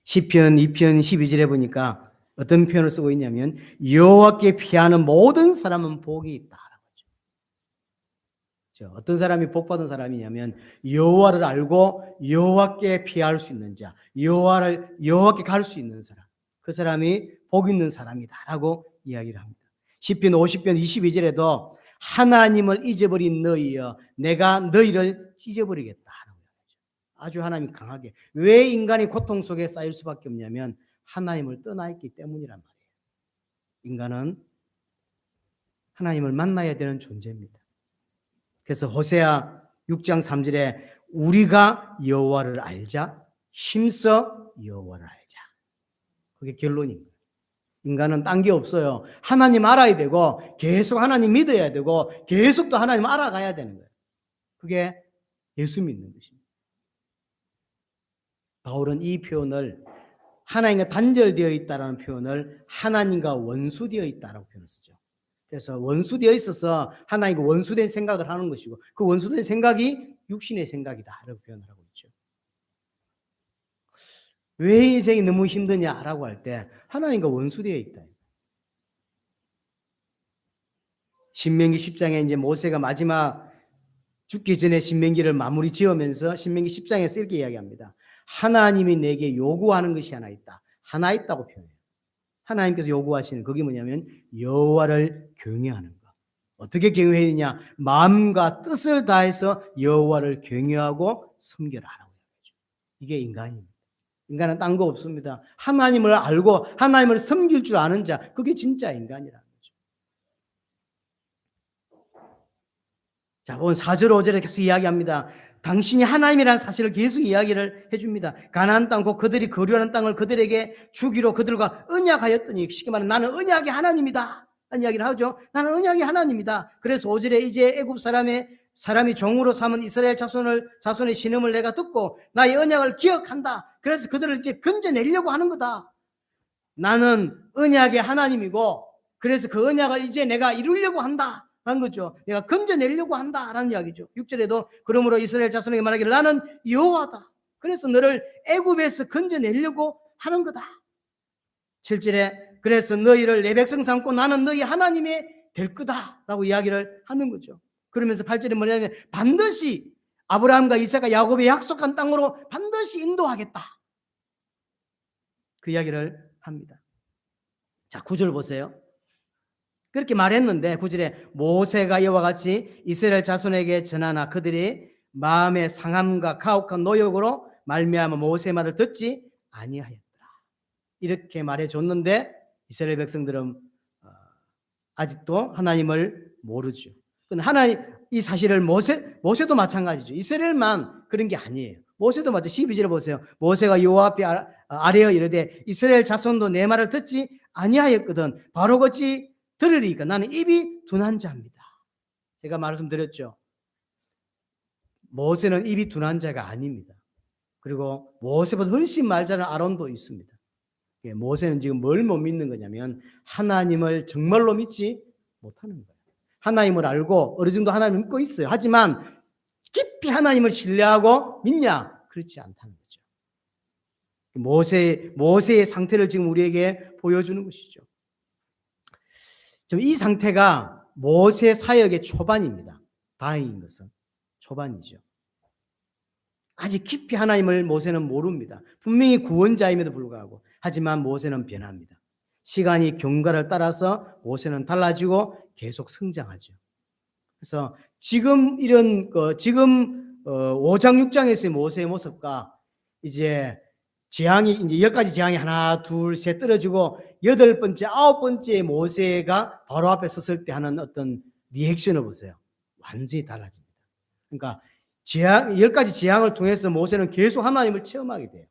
시편 2편 12절에 보니까 어떤 표현을 쓰고 있냐면 여호와께 피하는 모든 사람은 복이 있다라고 하죠. 어떤 사람이 복 받은 사람이냐면 여호와를 알고 여호와께 피할 수 있는 자, 여호와께 갈 수 있는 사람. 그 사람이 복 있는 사람이다라고 이야기를 합니다. 시편 50편 22절에도 하나님을 잊어버린 너희여 내가 너희를 찢어버리겠다. 아주 하나님이 강하게. 왜 인간이 고통 속에 쌓일 수밖에 없냐면 하나님을 떠나 있기 때문이란 말이에요. 인간은 하나님을 만나야 되는 존재입니다. 그래서 호세아 6장 3절에 우리가 여호와를 알자 힘써 여호와를 알자. 그게 결론입니다. 인간은 딴 게 없어요. 하나님 알아야 되고 계속 하나님 믿어야 되고 계속 또 하나님 알아가야 되는 거예요. 그게 예수 믿는 것입니다. 바울은 이 표현을 하나님과 단절되어 있다라는 표현을 하나님과 원수되어 있다라고 표현을 쓰죠. 그래서 원수되어 있어서 하나님과 원수된 생각을 하는 것이고 그 원수된 생각이 육신의 생각이다라고 표현을 하고 있죠. 왜 인생이 너무 힘드냐라고 할 때 하나님과 원수되어 있다. 신명기 10장에 이제 모세가 마지막 죽기 전에 신명기를 마무리 지으면서 신명기 10장에서 이렇게 이야기합니다. 하나님이 내게 요구하는 것이 하나 있다. 하나 있다고 표현해요. 하나님께서 요구하시는 그게 뭐냐면 여호와를 경외하는 것. 어떻게 경외해야 되냐? 마음과 뜻을 다해서 여호와를 경외하고 섬겨라라고 이야기하죠. 이게 인간입니다. 인간은 딴 거 없습니다. 하나님을 알고 하나님을 섬길 줄 아는 자, 그게 진짜 인간이라는 거죠. 자, 오늘 4절 5절에 계속 이야기합니다. 당신이 하나님이라는 사실을 계속 이야기를 해줍니다. 가나안 땅 곧 그들이 거류하는 땅을 그들에게 주기로 그들과 언약하였더니 쉽게 말하면 나는 언약의 하나님이다 라는 이야기를 하죠. 나는 언약의 하나님이다. 그래서 5절에 이제 애굽 사람이 종으로 삼은 이스라엘 자손의 신음을 내가 듣고 나의 언약을 기억한다. 그래서 그들을 이제 건져내려고 하는 거다. 나는 언약의 하나님이고 그래서 그 언약을 이제 내가 이루려고 한다. 라는 거죠. 내가 건져내려고 한다라는 이야기죠. 6절에도 그러므로 이스라엘 자손에게 말하기를 나는 여호와다. 그래서 너를 애굽에서 건져내려고 하는 거다. 7절에 그래서 너희를 내 백성 삼고 나는 너희 하나님이 될 거다라고 이야기를 하는 거죠. 그러면서 8절에 뭐냐면 반드시 아브라함과 이삭과 야곱의 약속한 땅으로 반드시 인도하겠다. 그 이야기를 합니다. 자, 9절 보세요. 그렇게 말했는데 9절에 모세가 이와 같이 이스라엘 자손에게 전하나 그들이 마음의 상함과 가혹한 노역으로 말미암아 모세의 말을 듣지 아니하였더라. 이렇게 말해줬는데 이스라엘 백성들은 아직도 하나님을 모르죠. 하나님 이 사실을 모세도 마찬가지죠. 이스라엘만 그런 게 아니에요. 모세도 마찬가지. 12절에 보세요. 모세가 여호와 앞에 아뢰어 이르되 이스라엘 자손도 내 말을 듣지 아니하였거든 바로 그치 들으리까 나는 입이 둔한 자입니다. 제가 말씀드렸죠. 모세는 입이 둔한 자가 아닙니다. 그리고 모세보다 훨씬 말 잘하는 아론도 있습니다. 모세는 지금 뭘 못 믿는 거냐면 하나님을 정말로 믿지 못하는 거예요. 하나님을 알고 어느 정도 하나님을 믿고 있어요. 하지만 깊이 하나님을 신뢰하고 믿냐? 그렇지 않다는 거죠. 모세의 상태를 지금 우리에게 보여주는 것이죠. 이 상태가 모세 사역의 초반입니다. 다행인 것은 초반이죠. 아직 깊이 하나님을 모세는 모릅니다. 분명히 구원자임에도 불구하고 하지만 모세는 변합니다. 시간이 경과를 따라서 모세는 달라지고 계속 성장하죠. 그래서 지금 5장 6장에서의 모세의 모습과 이제 재앙이 이제 10가지 재앙이 하나 둘 셋 떨어지고 8번째 9번째 모세가 바로 앞에 섰을 때 하는 어떤 리액션을 보세요. 완전히 달라집니다. 그러니까 열 가지 재앙을 통해서 모세는 계속 하나님을 체험하게 돼요.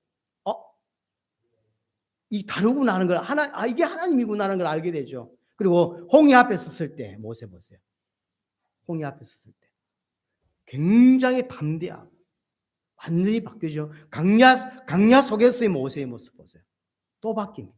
이 다르구나 하는 걸 이게 하나님이구나 하는 걸 알게 되죠. 그리고 홍해 앞에 섰을 때 모세 보세요. 홍해 앞에 섰을 때 굉장히 담대하고 완전히 바뀌죠. 강야 속에서의 모세의 모습 보세요. 또 바뀝니다.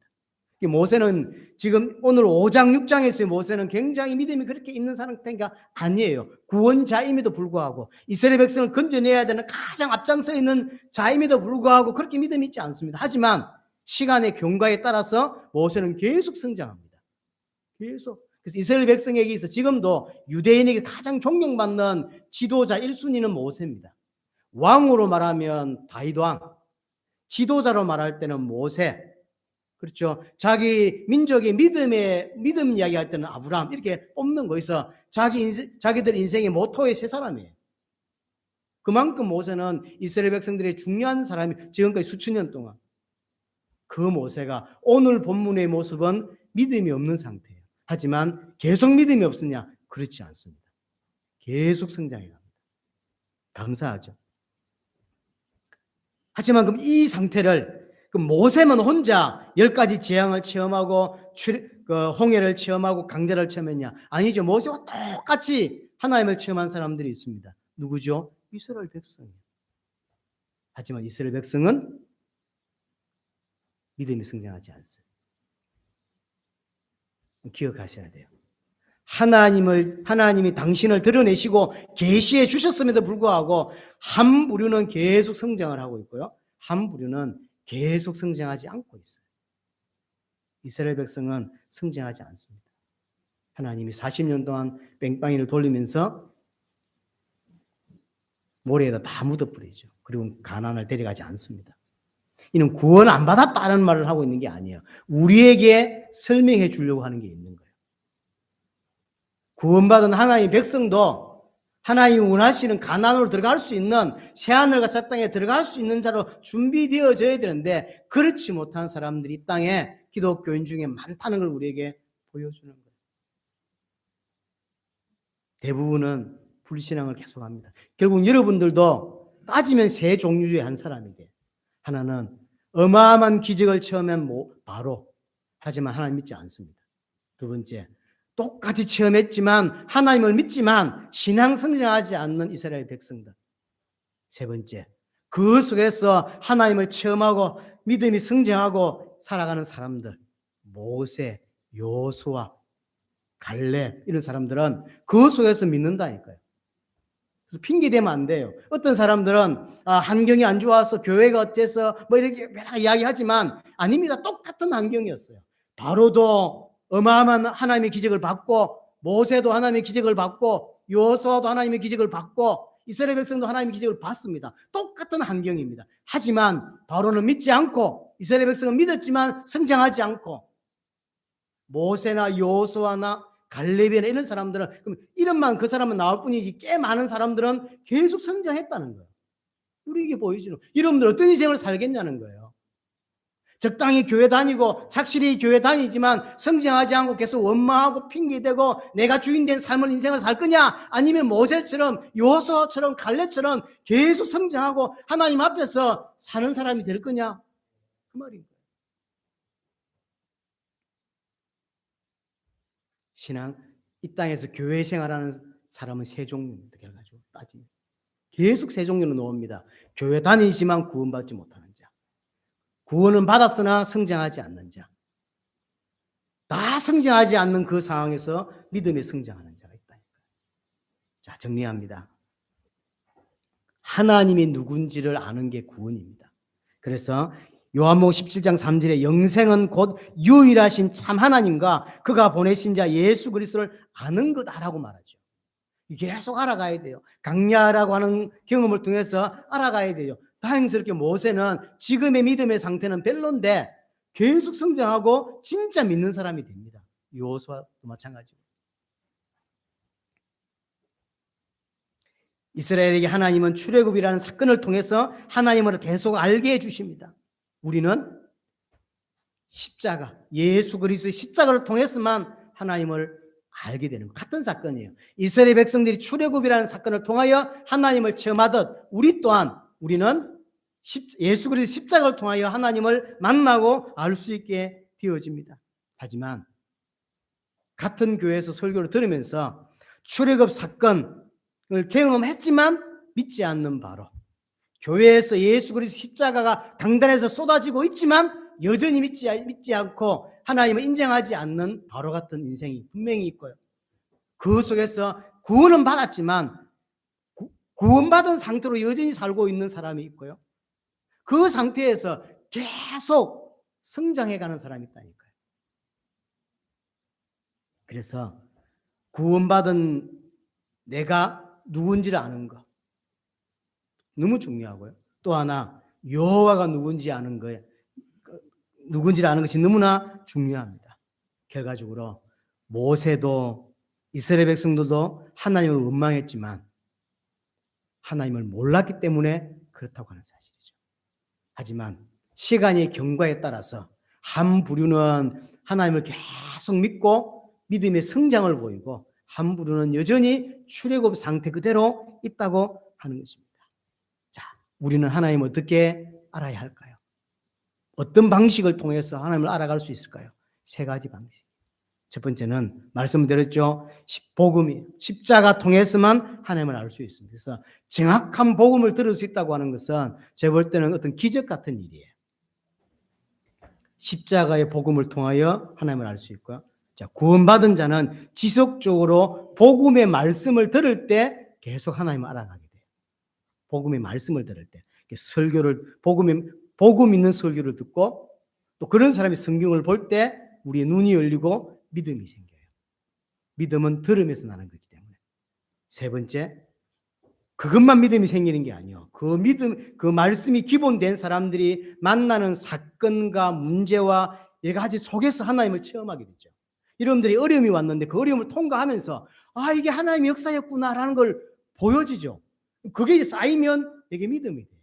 모세는 지금 오늘 5장 6장에서의 모세는 굉장히 믿음이 그렇게 있는 상태가 아니에요. 구원자임에도 불구하고 이스라엘 백성을 건져내야 되는 가장 앞장서 있는 자임에도 불구하고 그렇게 믿음이 있지 않습니다. 하지만 시간의 경과에 따라서 모세는 계속 성장합니다. 계속. 그래서 이스라엘 백성에게 있어 지금도 유대인에게 가장 존경받는 지도자 1순위는 모세입니다. 왕으로 말하면 다윗 왕, 지도자로 말할 때는 모세, 그렇죠. 자기 민족의 믿음 이야기할 때는 아브라함 이렇게 뽑는 거에서 자기들 인생의 모토의 세 사람이에요. 그만큼 모세는 이스라엘 백성들의 중요한 사람이 지금까지 수천 년 동안. 그 모세가 오늘 본문의 모습은 믿음이 없는 상태예요. 하지만 계속 믿음이 없으냐? 그렇지 않습니다. 계속 성장해 갑니다. 감사하죠. 하지만 그럼 이 상태를 모세만 혼자 10가지 재앙을 체험하고 홍해를 체험하고 강대를 체험했냐? 아니죠. 모세와 똑같이 하나님을 체험한 사람들이 있습니다. 누구죠? 이스라엘 백성이에요. 하지만 이스라엘 백성은 믿음이 성장하지 않습니다. 기억하셔야 돼요. 하나님이 당신을 드러내시고 계시해 주셨음에도 불구하고 한 부류는 계속 성장을 하고 있고요. 한 부류는 계속 성장하지 않고 있어요. 이스라엘 백성은 성장하지 않습니다. 하나님이 40년 동안 뺑뺑이를 돌리면서 모래에다 다 묻어버리죠. 그리고 가나안을 데려가지 않습니다. 이는 구원 안 받았다는 말을 하고 있는 게 아니에요. 우리에게 설명해 주려고 하는 게 있는 거예요. 구원받은 하나님의 백성도 하나님이 원하시는 가나안으로 들어갈 수 있는 새하늘과 새 땅에 들어갈 수 있는 자로 준비되어져야 되는데 그렇지 못한 사람들이 이 땅에 기독교인 중에 많다는 걸 우리에게 보여주는 거예요. 대부분은 불신앙을 계속합니다. 결국 여러분들도 따지면 세 종류 중에 한 사람이 돼요. 하나는 어마어마한 기적을 체험한 바로 하지만 하나님 믿지 않습니다. 두 번째, 똑같이 체험했지만 하나님을 믿지만 신앙 성장하지 않는 이스라엘 백성들. 세 번째, 그 속에서 하나님을 체험하고 믿음이 성장하고 살아가는 사람들. 모세, 여호수아, 갈렙 이런 사람들은 그 속에서 믿는다니까요. 그래서 핑계대면 안 돼요. 어떤 사람들은 환경이 안 좋아서 교회가 어때서 이렇게 이야기하지만 아닙니다. 똑같은 환경이었어요. 바로도 어마어마한 하나님의 기적을 받고 모세도 하나님의 기적을 받고 여호수아도 하나님의 기적을 받고 이스라엘 백성도 하나님의 기적을 받습니다. 똑같은 환경입니다. 하지만 바로는 믿지 않고 이스라엘 백성은 믿었지만 성장하지 않고 모세나 여호수아나 갈렙이나 이런 사람들은 그럼 이름만 그 사람은 나올 뿐이지 꽤 많은 사람들은 계속 성장했다는 거예요. 우리에게 보여주는 여러분들 어떤 인생을 살겠냐는 거예요. 적당히 교회 다니고 착실히 교회 다니지만 성장하지 않고 계속 원망하고 핑계대고 내가 주인된 삶을 인생을 살 거냐 아니면 모세처럼 여호수아처럼 갈렙처럼 계속 성장하고 하나님 앞에서 사는 사람이 될 거냐 그 말인 거예요. 신앙 이 땅에서 교회 생활하는 사람은 세 종류입니다. 결과적으로 따지면 계속 세 종류로 나옵니다. 교회 다니지만 구원받지 못하는 자, 구원은 받았으나 성장하지 않는 자, 다 성장하지 않는 그 상황에서 믿음에 성장하는 자가 있다니까요. 자, 정리합니다. 하나님이 누군지를 아는 게 구원입니다. 그래서 요한복음 17장 3절에 영생은 곧 유일하신 참 하나님과 그가 보내신 자 예수 그리스도를 아는 거다라고 말하죠. 계속 알아가야 돼요. 강야라고 하는 경험을 통해서 알아가야 돼요. 다행스럽게 모세는 지금의 믿음의 상태는 별론데 계속 성장하고 진짜 믿는 사람이 됩니다. 여호수아도 마찬가지고. 이스라엘에게 하나님은 출애굽이라는 사건을 통해서 하나님을 계속 알게 해주십니다. 우리는 십자가, 예수 그리스도의 십자가를 통해서만 하나님을 알게 되는 것. 같은 사건이에요. 이스라엘 백성들이 출애굽이라는 사건을 통하여 하나님을 체험하듯 우리는 예수 그리스도 십자가를 통하여 하나님을 만나고 알 수 있게 되어집니다. 하지만 같은 교회에서 설교를 들으면서 출애굽 사건을 경험했지만 믿지 않는 바로, 교회에서 예수 그리스도 십자가가 강단에서 쏟아지고 있지만 여전히 믿지 않고 하나님을 인정하지 않는 바로 같은 인생이 분명히 있고요. 그 속에서 구원은 받았지만 구원받은 상태로 여전히 살고 있는 사람이 있고요. 그 상태에서 계속 성장해가는 사람이 있다니까요. 그래서 구원받은 내가 누군지를 아는 것 너무 중요하고요. 또 하나 여호와가 누군지를 아는 것이 너무나 중요합니다. 결과적으로 모세도 이스라엘 백성들도 하나님을 원망했지만 하나님을 몰랐기 때문에 그렇다고 하는 사실이죠. 하지만 시간의 경과에 따라서 한 부류는 하나님을 계속 믿고 믿음의 성장을 보이고 한 부류는 여전히 출애굽 상태 그대로 있다고 하는 것입니다. 자, 우리는 하나님을 어떻게 알아야 할까요? 어떤 방식을 통해서 하나님을 알아갈 수 있을까요? 세 가지 방식. 첫 번째는 말씀드렸죠. 복음이 십자가 통해서만 하나님을 알 수 있습니다. 그래서 정확한 복음을 들을 수 있다고 하는 것은 제가 볼 때는 어떤 기적 같은 일이에요. 십자가의 복음을 통하여 하나님을 알 수 있고요. 자, 구원받은 자는 지속적으로 복음의 말씀을 들을 때 계속 하나님을 알아가게 돼요. 복음의 말씀을 들을 때 복음 있는 설교를 듣고 또 그런 사람이 성경을 볼 때 우리의 눈이 열리고 믿음이 생겨요. 믿음은 들음에서 나는 거기 때문에. 세 번째, 그것만 믿음이 생기는 게 아니에요. 그 말씀이 기본된 사람들이 만나는 사건과 문제와 여러 가지 속에서 하나님을 체험하게 되죠. 여러분들이 어려움이 왔는데 그 어려움을 통과하면서 이게 하나님의 역사였구나라는 걸 보여지죠. 그게 쌓이면 이게 믿음이 돼요.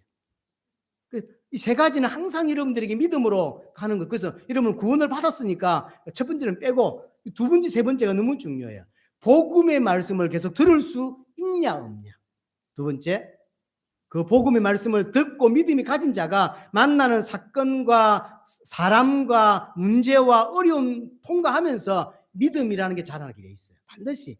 이 세 가지는 항상 여러분들에게 믿음으로 가는 것. 그래서 여러분 구원을 받았으니까 첫 번째는 빼고 두 번째, 세 번째가 너무 중요해요. 복음의 말씀을 계속 들을 수 있냐 없냐. 두 번째, 그 복음의 말씀을 듣고 믿음이 가진 자가 만나는 사건과 사람과 문제와 어려움 통과하면서 믿음이라는 게 자라나게 돼 있어요. 반드시.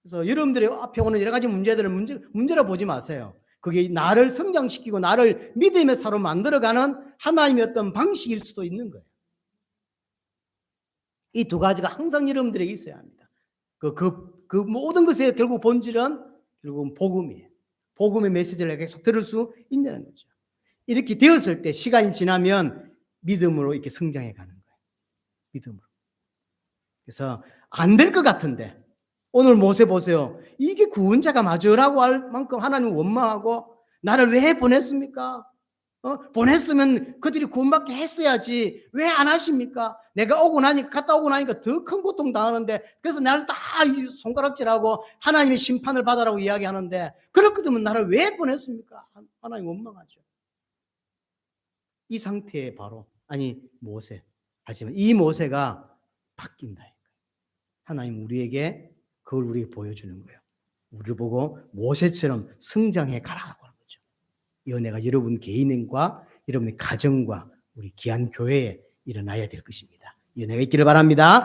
그래서 여러분들의 앞에 오는 여러 가지 문제들을 문제라 보지 마세요. 그게 나를 성장시키고 나를 믿음의 사로 만들어가는 하나님의 어떤 방식일 수도 있는 거예요. 이 두 가지가 항상 여러분들에게 있어야 합니다. 그 모든 것의 결국 본질은 결국은 복음이에요. 복음의 메시지를 계속 들을 수 있냐는 거죠. 이렇게 되었을 때 시간이 지나면 믿음으로 이렇게 성장해 가는 거예요. 믿음으로. 그래서 안 될 것 같은데 오늘 모세 보세요. 이게 구원자가 맞으라고 할 만큼 하나님 원망하고 나를 왜 보냈습니까? 보냈으면 그들이 구원받게 했어야지 왜 안 하십니까? 내가 갔다 오고 나니까 더 큰 고통 당하는데 그래서 나를 다 손가락질하고 하나님의 심판을 받아라고 이야기하는데 그렇거든 나를 왜 보냈습니까? 하나님 원망하죠. 이 상태에 모세. 하지만 이 모세가 바뀐다. 하나님 우리에게 그걸 우리에게 보여주는 거예요. 우리를 보고 모세처럼 성장해 가라고 하는 거죠. 이 은혜가 여러분 개인과 여러분의 가정과 우리 귀한 교회에 일어나야 될 것입니다. 이 은혜가 있기를 바랍니다.